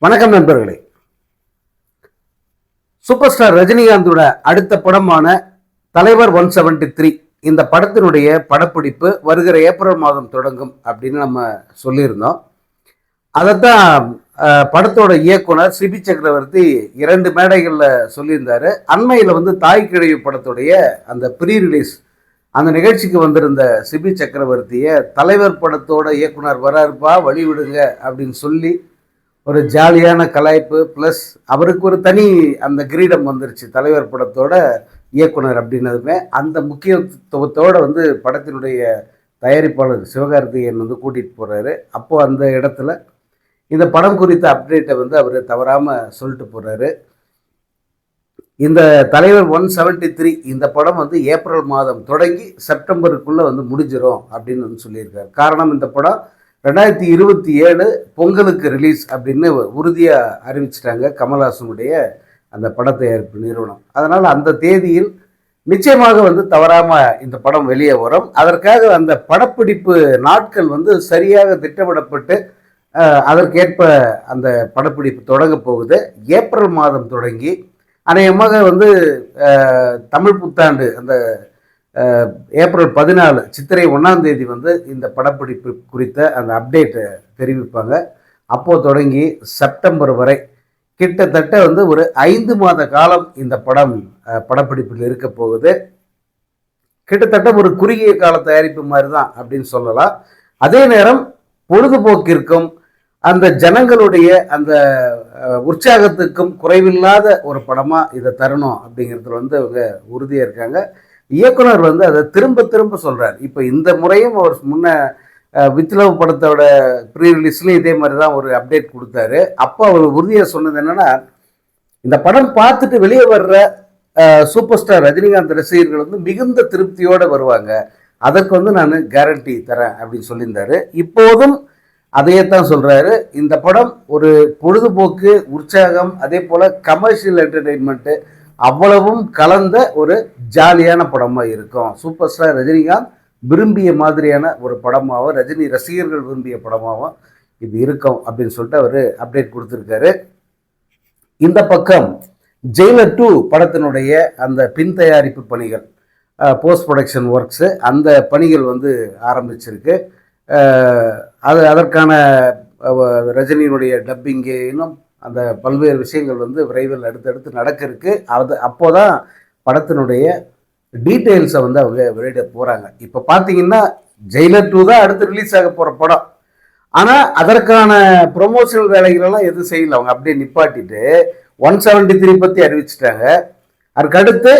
வணக்கம் நண்பர்களே. Super star ரஜினிகாந்தோட அடுத்த படமான தலைவர் 173 இந்த படத்தினுடைய படப்பிடிப்பு வருகிற ஏப்ரல் மாதம் தொடங்கும் அப்படின்னு நம்ம சொல்லியிருந்தோம். அதைத்தான் படத்தோட இயக்குனர் சிபி சக்கரவர்த்தி 2 மேடைகளில் சொல்லியிருந்தாரு. அண்மையில் தாய் கிழவி படத்துடைய அந்த ப்ரீ ரிலீஸ் அந்த நிகழ்ச்சிக்கு வந்திருந்த சிபி சக்கரவர்த்தியை தலைவர் படத்தோட இயக்குனர் வராருப்பா வழி விடுங்க அப்படின்னு சொல்லி ஒரு ஜாலியான கலாய்ப்பு ப்ளஸ் அவருக்கு ஒரு தனி அந்த கிரீடம் வந்துருச்சு. தலைவர் படத்தோட இயக்குனர் அப்படின்னதுமே அந்த முக்கியத்துவத்தோடு படத்தினுடைய தயாரிப்பாளர் சிவகார்த்திகேயன் கூட்டிகிட்டு போகிறாரு. அப்போது அந்த இடத்துல இந்த படம் குறித்த அப்டேட்டை அவர் தவறாமல் சொல்லிட்டு போகிறாரு. இந்த தலைவர் 173 இந்த படம் ஏப்ரல் மாதம் தொடங்கி செப்டம்பருக்குள்ளே முடிஞ்சிடும் அப்படின்னு சொல்லியிருக்காரு. காரணம், இந்த படம் 2027 பொங்கலுக்கு ரிலீஸ் அப்படின்னு உறுதியாக அறிவிச்சிட்டாங்க கமல்ஹாசனுடைய அந்த பட தயாரிப்பு நிறுவனம். அதனால் அந்த தேதியில் நிச்சயமாக தவறாமல் இந்த படம் வெளியே வரும். அதற்காக அந்த படப்பிடிப்பு நாட்கள் சரியாக திட்டமிடப்பட்டு அதற்கேற்ப அந்த படப்பிடிப்பு தொடங்க போகுது. ஏப்ரல் மாதம் தொடங்கி அநேகமாக தமிழ் புத்தாண்டு அந்த ஏப்ரல் 14 சித்திரை 1ஆம் தேதி இந்த படப்பிடிப்பு குறித்த அந்த அப்டேட்டை தெரிவிப்பாங்க. அப்போது தொடங்கி செப்டம்பர் வரை கிட்டத்தட்ட ஒரு 5 மாத காலம் இந்த படம் படப்பிடிப்பில் இருக்க போகுது. கிட்டத்தட்ட ஒரு குறுகிய கால தயாரிப்பு மாதிரி தான் அப்படின்னு சொல்லலாம். அதே நேரம் பொழுதுபோக்கிற்கும் அந்த ஜனங்களுடைய அந்த உற்சாகத்துக்கும் குறைவில்லாத ஒரு படமாக இதை தரணும் அப்படிங்கிறதுல அவங்க உறுதியாக இருக்காங்க. இயக்குனர் அதை திரும்ப திரும்ப சொல்கிறார். இப்போ இந்த முறையும் அவர் முன்ன வித்லவ் படத்தோட ப்ரீ ரிலீஸ்லையும் இதே மாதிரி தான் ஒரு அப்டேட் கொடுத்தாரு. அப்போ அவர் உறுதியாக சொன்னது என்னென்னா, இந்த படம் பார்த்துட்டு வெளியே வர்ற சூப்பர் ஸ்டார் ரஜினிகாந்த் ரசிகர்கள் மிகுந்த திருப்தியோடு வருவாங்க, அதற்கு நான் கேரண்டி தரேன் அப்படின்னு சொல்லியிருந்தாரு. இப்போதும் அதையே தான் சொல்கிறாரு. இந்த படம் ஒரு பொழுதுபோக்கு, உற்சாகம், அதே போல் கமர்ஷியல் என்டர்டெயின்மெண்ட்டு அவ்வளவும் கலந்த ஒரு ஜாலியான படமாக இருக்கும். சூப்பர் ஸ்டார் ரஜினிகாந்த் விரும்பிய மாதிரியான ஒரு படமாகவும் ரஜினி ரசிகர்கள் விரும்பிய படமாகவும் இது இருக்கும் அப்படின்னு சொல்லிட்டு அவர் அப்டேட் கொடுத்துருக்காரு. இந்த பக்கம் ஜெயிலர் 2 படத்தினுடைய அந்த பின் தயாரிப்பு பணிகள், போஸ்ட் ப்ரொடக்ஷன் ஒர்க்ஸு, அந்த பணிகள் ஆரம்பிச்சிருக்கு. அதற்கான ரஜினியினுடைய டப்பிங்கு இன்னும் அந்த பல்வேறு விஷயங்கள் விரைவில் அடுத்தடுத்து நடக்க இருக்கு. அப்போதான் படத்தினுடைய டீட்டெயில்ஸை அவங்க வெளியிட போகிறாங்க. இப்போ பார்த்தீங்கன்னா ஜெயிலர் 2 தான் அடுத்து ரிலீஸ் ஆக போகிற படம். ஆனால் அதற்கான ப்ரொமோஷனல் வேலைகளெல்லாம் எதுவும் செய்யலை. அவங்க அப்படியே நிப்பாட்டிட்டு 173 பற்றி அறிவிச்சிட்டாங்க. அதுக்கடுத்து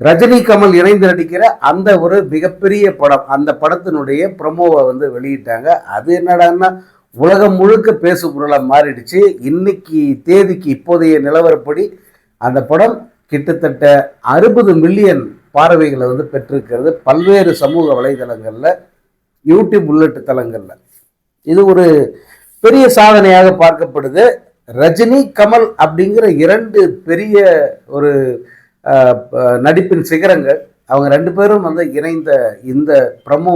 ரஜினி கமல் இணைந்து நடிக்கிற அந்த ஒரு மிகப்பெரிய படம், அந்த படத்தினுடைய ப்ரொமோவை வெளியிட்டாங்க. அது என்னடான்னா உலகம் முழுக்க பேசு பொருளாக மாறிடுச்சு. இன்னைக்கு தேதிக்கு இப்போதைய நிலவரப்படி அந்த படம் கிட்டத்தட்ட 60 மில்லியன் பார்வைகளை பெற்றிருக்கிறது பல்வேறு சமூக வலைதளங்களில், யூடியூப் உள்ளிட்ட தளங்களில். இது ஒரு பெரிய சாதனையாக பார்க்கப்படுது. ரஜினி கமல் அப்படிங்கிற 2 பெரிய ஒரு நடிப்பின் சிகரங்கள், அவங்க 2 பேரும் இணைந்த இந்த ப்ரமோ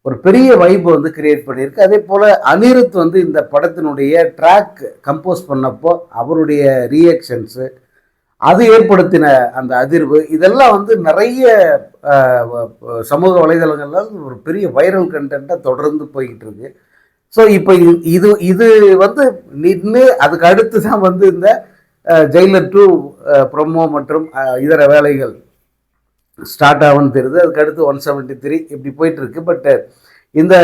ஒரு பெரிய வைப்பு கிரியேட் பண்ணியிருக்கு. அதே போல் அனிருத் இந்த படத்தினுடைய ட்ராக் கம்போஸ் பண்ணப்போ அவருடைய ரியாக்ஷன்ஸு, அது ஏற்படுத்தின அந்த அதிர்வு, இதெல்லாம் நிறைய சமூக வலைதளங்கள்ல ஒரு பெரிய வைரல் கண்டென்ட்டாக தொடர்ந்து போய்கிட்டு இருக்கு. ஸோ இப்போ இது நின்று அதுக்கு அடுத்து தான் இந்த ஜெயிலர் 2 ப்ரொமோ மற்றும் இதர வேலைகள் ஸ்டார்ட் ஆகும்னு தெரியுது. அதுக்கடுத்து 173 இப்படி போயிட்டுருக்கு. பட் இந்த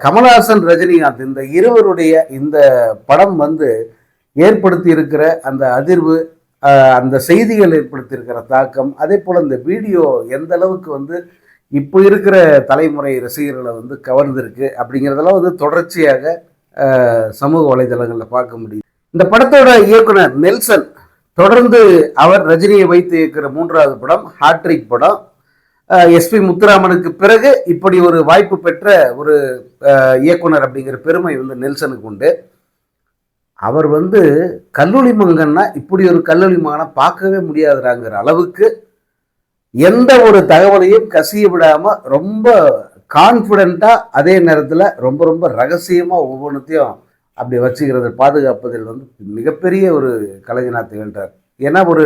கமல்ஹாசன் ரஜினிகாந்த் இந்த இருவருடைய இந்த படம் ஏற்படுத்தி இருக்கிற அந்த அதிர்வு, அந்த செய்திகள் ஏற்படுத்தி இருக்கிற தாக்கம், அதே போல் இந்த வீடியோ எந்த அளவுக்கு இப்போ இருக்கிற தலைமுறை ரசிகர்களை கவர்ந்திருக்கு அப்படிங்கிறதெல்லாம் தொடர்ச்சியாக சமூக வலைதளங்களில் பார்க்க முடியும். இந்த படத்தோட இயக்குனர் நெல்சன் தொடர்ந்து அவர் ரஜினியை வைத்து இயக்குற 3வது படம், ஹாட்ரிக் படம். எஸ்பி முத்துராமனுக்கு பிறகு இப்படி ஒரு வாய்ப்பு பெற்ற ஒரு இயக்குனர் அப்படிங்கிற பெருமை நெல்சனுக்கு உண்டு. அவர் கல்லூரி மகன்னா இப்படி ஒரு கல்லூரி மகனை பார்க்கவே முடியாதுறாங்கிற அளவுக்கு எந்த ஒரு தகவலையும் கசிய விடாமல் ரொம்ப கான்ஃபிடென்ட்டாக, அதே நேரத்தில் ரொம்ப ரொம்ப ரகசியமாக ஒவ்வொன்றுத்தையும் அப்படி வச்சுக்கிறது பாதுகாப்பதில் வந்து மிகப்பெரிய ஒரு கலைஞனாக திகழ்கிறார். ஏன்னா ஒரு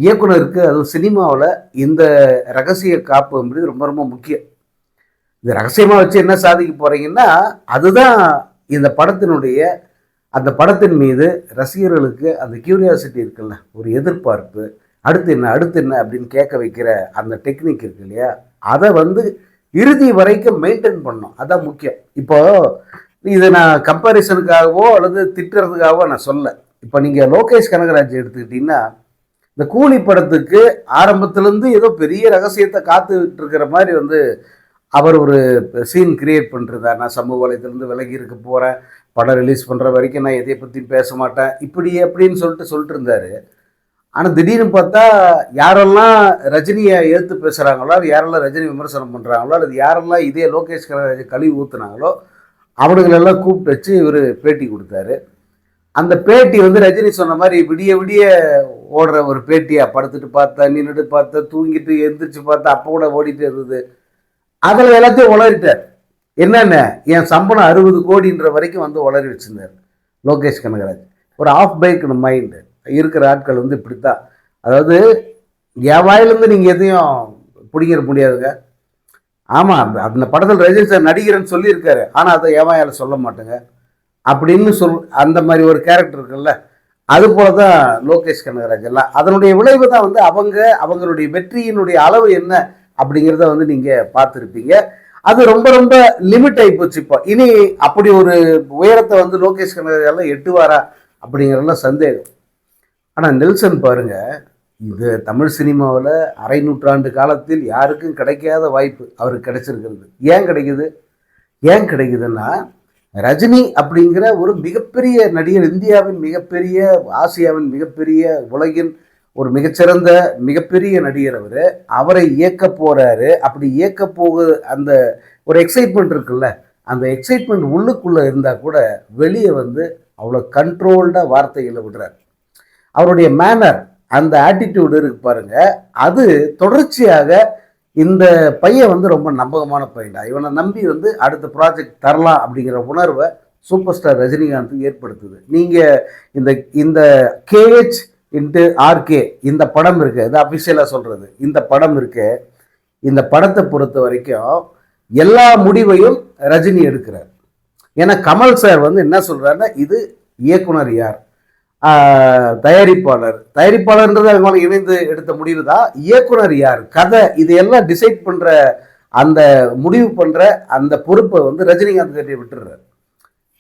இயக்குனருக்கு அதுவும் சினிமாவில் இந்த ரகசிய காப்பு அப்படிது ரொம்ப ரொம்ப முக்கியம். இது ரகசியமாக வச்சு என்ன சாதிக்க போகிறீங்கன்னா அதுதான் இந்த படத்தினுடைய அந்த படத்தின் மீது ரசிகர்களுக்கு அந்த கியூரியாசிட்டி இருக்குல்ல, ஒரு எதிர்பார்ப்பு, அடுத்து என்ன அடுத்து என்ன அப்படின்னு கேட்க வைக்கிற அந்த டெக்னிக் இருக்கு இல்லையா, அதை வந்து இறுதி வரைக்கும் மெயின்டைன் பண்ணணும். அதான் முக்கியம். இப்போ இது நான் கம்பேரிசனுக்காகவோ அல்லது திட்டுறதுக்காகவோ நான் சொல்ல. இப்போ நீங்கள் லோகேஷ் கனகராஜ் எடுத்துக்கிட்டீங்கன்னா இந்த கூலி படத்துக்கு ஆரம்பத்துலேருந்து ஏதோ பெரிய ரகசியத்தை காத்துக்கிட்டு இருக்கிற மாதிரி வந்து அவர் ஒரு சீன் கிரியேட் பண்ணுறதா, நான் சமூக வலைத்திலேருந்து விலகி இருக்க போகிறேன், படம் ரிலீஸ் பண்ணுற வரைக்கும் நான் எதை பற்றியும் பேச மாட்டேன், இப்படி அப்படின்னு சொல்லிட்டு இருந்தார். ஆனால் திடீர்னு பார்த்தா யாரெல்லாம் ரஜினியை ஏற்று பேசுகிறாங்களோ, அது யாரெல்லாம் ரஜினி விமர்சனம் பண்ணுறாங்களோ, அல்லது யாரெல்லாம் இதே லோகேஷ் கழுவி ஊற்றுனாங்களோ அவனுங்களெல்லாம் கூப்பிட்டு வச்சு இவர் பேட்டி கொடுத்தாரு. அந்த பேட்டி வந்து ரஜினி சொன்ன மாதிரி விடிய விடிய ஓடுற ஒரு பேட்டியாக, படுத்துட்டு பார்த்தா, நின்றுட்டு பார்த்தா, தூங்கிட்டு எந்திரிச்சு பார்த்தா, அப்போ கூட ஓடிட்டு இருந்தது. அதில் எல்லாத்தையும் உளறிட்டார். என்னென்ன என் சம்பளம் 60 கோடின்ற வரைக்கும் வந்து உளறி வச்சுருந்தார் லோகேஷ் கனகராஜ். ஒரு ஆஃப் பைக்டு மைண்டு இருக்கிற ஆட்கள் வந்து இப்படித்தான். அதாவது என் வாயிலேருந்து நீங்கள் எதையும் பிடிங்கிற முடியாதுங்க. ஆமாம், அந்த படத்தில் ரஜினி சார் நடிகர்னு சொல்லியிருக்காரு, ஆனால் அதை என் வாயால் சொல்ல மாட்டேங்க அப்படின்னு அந்த மாதிரி ஒரு கேரக்டர் இருக்குல்ல, அது போல தான் லோகேஷ் கனகராஜ் எல்லாம். அதனுடைய விளைவு தான் வந்து அவங்களுடைய வெற்றியினுடைய அளவு என்ன அப்படிங்கிறத வந்து நீங்கள் பார்த்துருப்பீங்க. அது ரொம்ப ரொம்ப லிமிட் ஆகி போச்சு. இப்போ இனி அப்படி ஒரு உயரத்தை வந்து லோகேஷ் கனகராஜ் எட்டுவாரா அப்படிங்கிறதெல்லாம் சந்தேகம். ஆனால் நெல்சன் பாருங்க, இது தமிழ் சினிமாவில் அரை நூற்றாண்டு காலத்தில் யாருக்கும் கிடைக்காத வாய்ப்பு அவருக்கு கிடைச்சிருக்கிறது. ஏன் கிடைக்குதுன்னா ரஜினி அப்படிங்கிற ஒரு மிகப்பெரிய நடிகர், இந்தியாவின் மிகப்பெரிய, ஆசியாவின் மிகப்பெரிய, உலகின் ஒரு மிகச்சிறந்த மிகப்பெரிய நடிகர். அவரை இயக்க போறாரு. அப்படி இயக்க போக அந்த ஒரு எக்ஸைட்மெண்ட் இருக்குல்ல, அந்த எக்ஸைட்மெண்ட் உள்ளுக்குள்ள இருந்தா கூட வெளியே வந்து அவ்வளோ கண்ட்ரோல்டாக வார்த்தைகளை விடுறாரு. அவருடைய மேனர், அந்த ஆட்டிடியூடு இருக்கு பாருங்க, அது தொடர்ச்சியாக இந்த பையன் வந்து ரொம்ப நம்பகமான பையன்டா, இவனை நம்பி வந்து அடுத்த ப்ராஜெக்ட் தரலாம் அப்படிங்கிற உணர்வை சூப்பர் ஸ்டார் ரஜினிகாந்துக்கு ஏற்படுத்துது. நீங்கள் இந்த KH × RK இந்த படம் இருக்கு, இது அஃபிஷியலாக சொல்கிறது, இந்த படம் இருக்கு, இந்த படத்தை பொறுத்த வரைக்கும் எல்லா முடிவையும் ரஜினி எடுக்கிறார். ஏன்னா கமல் சார் வந்து என்ன சொல்கிறாருன்னா, இது இயக்குனர் யார், தயாரிப்பாளர்ன்றது அவங்க இணைந்து எடுத்த முடிவு தான், இயக்குனர் யார், கதை, இதையெல்லாம் டிசைட் பண்ணுற அந்த முடிவு பண்ணுற அந்த பொறுப்பை வந்து ரஜினிகாந்த் கிட்டே விட்டுறாரு.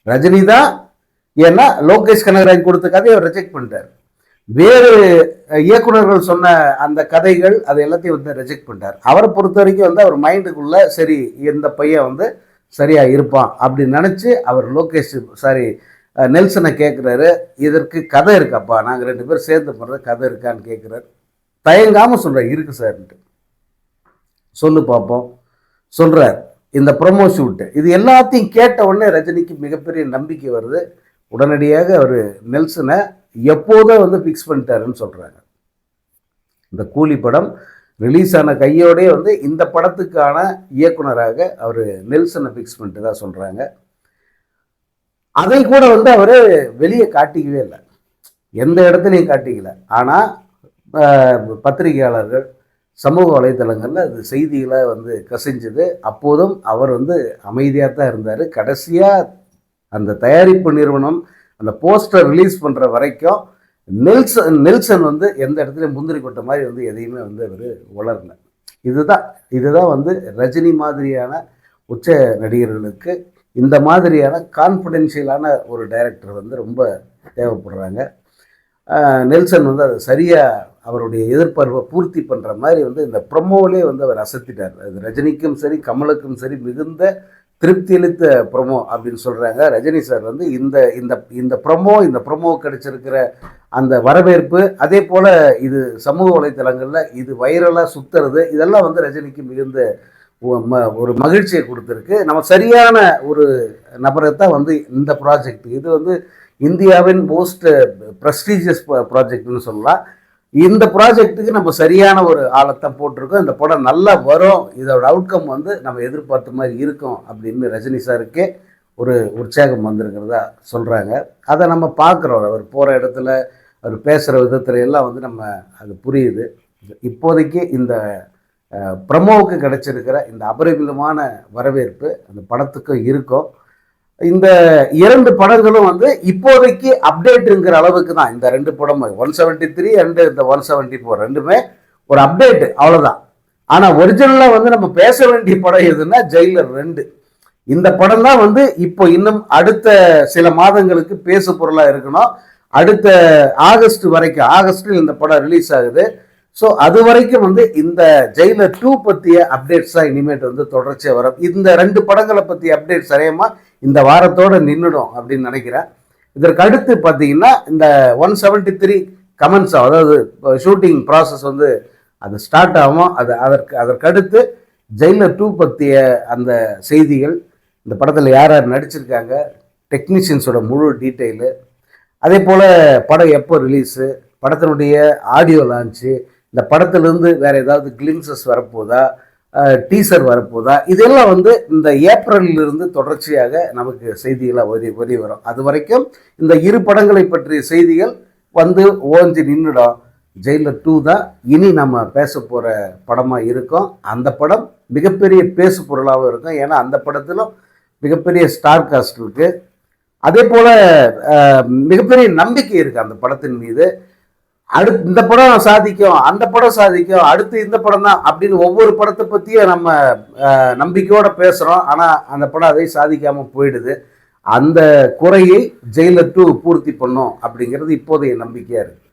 ரஜினி தான், ஏன்னா லோகேஷ் கனகராஜ் கொடுத்த கதையை அவர் ரிஜெக்ட் பண்ணிட்டார். வேறு இயக்குநர்கள் சொன்ன அந்த கதைகள் அது எல்லாத்தையும் வந்து ரிஜெக்ட் பண்ணிட்டார். அவரை பொறுத்த வரைக்கும் வந்து அவர் மைண்டுக்குள்ள சரி இந்த பையன் வந்து சரியா இருப்பான் அப்படின்னு நினச்சி அவர் நெல்சனை கேட்குறாரு, இதற்கு கதை இருக்காப்பா, நாங்கள் 2 பேரும் சேர்ந்து பண்ணுற கதை இருக்கான்னு கேட்குறாரு. தயங்காமல் சொல்கிறார், இருக்கு சார்ன்ட்டு. சொல்லு பார்ப்போம் சொல்கிறார். இந்த ப்ரொமோ ஷூட்டு இது எல்லாத்தையும் கேட்ட உடனே ரஜினிக்கு மிகப்பெரிய நம்பிக்கை வருது. உடனடியாக அவர் நெல்சனை எப்போதும் வந்து ஃபிக்ஸ் பண்ணிட்டாருன்னு சொல்கிறாங்க. இந்த கூலி படம் ரிலீஸ் ஆன கையோடே வந்து இந்த படத்துக்கான இயக்குனராக அவர் நெல்சனை ஃபிக்ஸ் பண்ணிட்டு தான் சொல்கிறாங்க. அதை கூட வந்து அவர் வெளியே காட்டிக்கவே இல்லை, எந்த இடத்துலையும் காட்டிக்கல. ஆனால் பத்திரிகையாளர்கள், சமூக வலைத்தளங்களில் அது செய்திகளை வந்து கசிஞ்சது. அப்போதும் அவர் வந்து அமைதியாக தான் இருந்தார். கடைசியாக அந்த தயாரிப்பு நிறுவனம் அந்த போஸ்டர் ரிலீஸ் பண்ணுற வரைக்கும் நெல்சன் வந்து எந்த இடத்துலையும் முந்திரி கொட்ட மாதிரி வந்து எதையுமே வந்து அவர் வளரல. இதுதான் வந்து ரஜினி மாதிரியான உச்ச நடிகர்களுக்கு இந்த மாதிரியான கான்ஃபிடென்ஷியலான ஒரு டைரக்டர் வந்து ரொம்ப தேவைப்படுறாங்க. நெல்சன் வந்து அதை சரியாக அவருடைய எதிர்பார்ப்பை பூர்த்தி பண்ணுற மாதிரி வந்து இந்த ப்ரொமோவிலே வந்து அவர் அசத்திட்டார். அது ரஜினிக்கும் சரி கமலுக்கும் சரி மிகுந்த திருப்தி அளித்த ப்ரொமோ அப்படின்னு சொல்கிறாங்க. ரஜினி சார் வந்து இந்த ப்ரொமோ கிடைச்சிருக்கிற அந்த வரவேற்பு, அதே போல் இது சமூக வலைத்தளங்களில் இது வைரலாக சுற்றுறது, இதெல்லாம் வந்து ரஜினிக்கு மிகுந்த ஒரு மகிழ்ச்சியை கொடுத்துருக்கு. நம்ம சரியான ஒரு நபரை தான் வந்து இந்த ப்ராஜெக்ட், இது வந்து இந்தியாவின் மோஸ்ட் ப்ரெஸ்டீஜியஸ் ப்ராஜெக்ட்னு சொல்லலாம். இந்த ப்ராஜெக்ட்டுக்கு நம்ம சரியான ஒரு ஆளத்தான் போட்டிருக்கோம். இந்த படம் நல்லா வரும், இதோட அவுட்கம் வந்து நம்ம எதிர்பார்த்த மாதிரி இருக்கும் அப்படின்னு ரஜினி சாருக்கு ஒரு உற்சாகம் வந்திருக்கிறதா சொல்கிறாங்க. அதை நம்ம பார்க்குறோம். அவர் போகிற இடத்துல அவர் பேசுகிற விதத்துல எல்லாம் வந்து நம்ம அது புரியுது. இப்போதைக்கு இந்த ப்ரமோவுக்கு கிடைச்சிருக்கிற இந்த அபரிமிதமான வரவேற்பு அந்த படத்துக்கும் இருக்கும். இந்த 2 படங்களும் வந்து இப்போதைக்கு அப்டேட்டுங்கிற அளவுக்கு தான். இந்த 2 படமும் 173 அண்ட் இந்த 174 ரெண்டுமே ஒரு அப்டேட்டு, அவ்வளோதான். ஆனால் ஒரிஜினலாக வந்து நம்ம பேச வேண்டிய படம் எதுன்னா ஜெயிலர் 2. இந்த படம் தான் வந்து இப்போ இன்னும் அடுத்த சில மாதங்களுக்கு பேசு பொருளாக இருக்கணும். அடுத்த ஆகஸ்ட் வரைக்கும், ஆகஸ்டில் இந்த படம் ரிலீஸ் ஆகுது. ஸோ அது வரைக்கும் வந்து இந்த ஜெயிலர் 2 பற்றிய அப்டேட்ஸ் தான் இனிமேட்டு வந்து தொடர்ச்சியாக வரும். இந்த 2 படங்களை பற்றிய அப்டேட்ஸ் சரியாக இந்த வாரத்தோடு நின்றுடும் அப்படின்னு நினைக்கிறேன். இதற்கு அடுத்து பார்த்தீங்கன்னா இந்த 173 கமெண்ட்ஸ், அதாவது ஷூட்டிங் ப்ராசஸ் வந்து அது ஸ்டார்ட் ஆகும். அதற்கடுத்து ஜெயிலர் 2 பற்றிய அந்த செய்திகள், இந்த படத்தில் யார் யார் நடிச்சிருக்காங்க, டெக்னீஷியன்ஸோட முழு டீட்டெயிலு, அதே போல் படம் எப்போ ரிலீஸு, படத்தினுடைய ஆடியோ லான்ச்சு, இந்த படத்திலிருந்து வேறு ஏதாவது கிளிம்சஸ் வரப்போதா, டீசர் வரப்போதா, இதெல்லாம் வந்து இந்த ஏப்ரலிலிருந்து தொடர்ச்சியாக நமக்கு செய்திகளாக வரி வரும். அது வரைக்கும் இந்த 2 படங்களை பற்றிய செய்திகள் வந்து ஓஞ்சி நின்றுடும். ஜெயிலர் 2 தான் இனி நம்ம பேச போகிற படமாக இருக்கும். அந்த படம் மிகப்பெரிய பேசு பொருளாகவும் இருக்கும். ஏன்னா அந்த படத்திலும் மிகப்பெரிய ஸ்டார் காஸ்ட் இருக்குது. அதே போல் மிகப்பெரிய நம்பிக்கை இருக்குது அந்த படத்தின் மீது. அடுத்து இந்த படம் சாதிக்கும், அந்த படம் சாதிக்கும், அடுத்து இந்த படம் தான் அப்படின்னு ஒவ்வொரு படத்தை பற்றியும் நம்ம நம்பிக்கையோடு பேசுகிறோம். ஆனால் அந்த படம் அதை சாதிக்காமல் போயிடுது. அந்த குறையை ஜெயிலர் 2 பூர்த்தி பண்ணும் அப்படிங்கிறது இப்போதைய நம்பிக்கையாக இருக்குது.